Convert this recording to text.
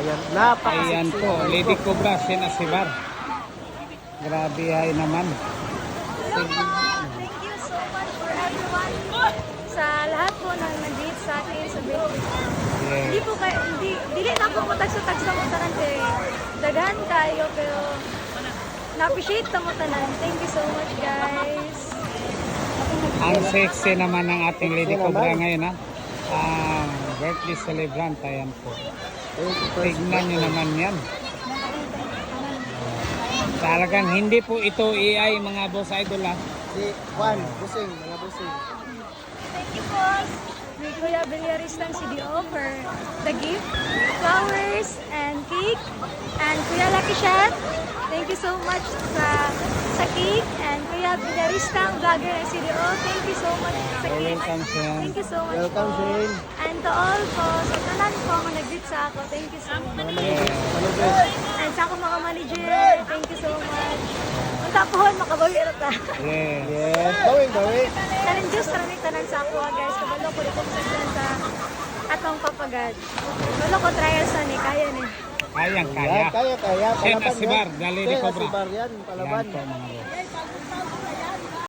Ayan, Ayan po, Lady Cobra, Sinasibar. Grabe ay naman. Hello po! Thank you so much for everyone sa lahat po ng nag-greet sa akin sa birthday. Hindi Yes. po kayo, dili na po mo tagsa-tagsa mo tanan kay daghan kayo pero na-appreciate na mo tanan. Thank you so much guys. Ang sexy naman ng ating Lady Cobra ngayon, ha? Birthday celebrant, ayan po. Tignan nyo naman yan. Talagang hindi po ito AI mga boss idol, ha? Si Juan, busing, mga busing. Thank you po. May Kuya Villaristang CDO for the gift, flowers, and cake. And Kuya Lucky Chef, thank you so much sa cake. And Kuya Villaristang, vlogger ng CDO, thank you so much sa cake. Welcome, Shane. Thank you so much Welcome, po. Shane. And to all po, sa tanan po ang nag-greet sa ako, thank you so much. Manugis. And sa ako mga manager, thank you so much. Ang tapuhon, makabawir ta. Yes. Yes, bawing. Tanan Diyos, tanan sa ako guys. Kabalo ko dito sa atong papagad. Kabalo ko trial sa ni, kaya ni. Kayang Yan, kaya. kaya. Sen Palaban Asibar, yan. the Lady Sen Cobra. Asibar yan, palaban. Yan po mga boss.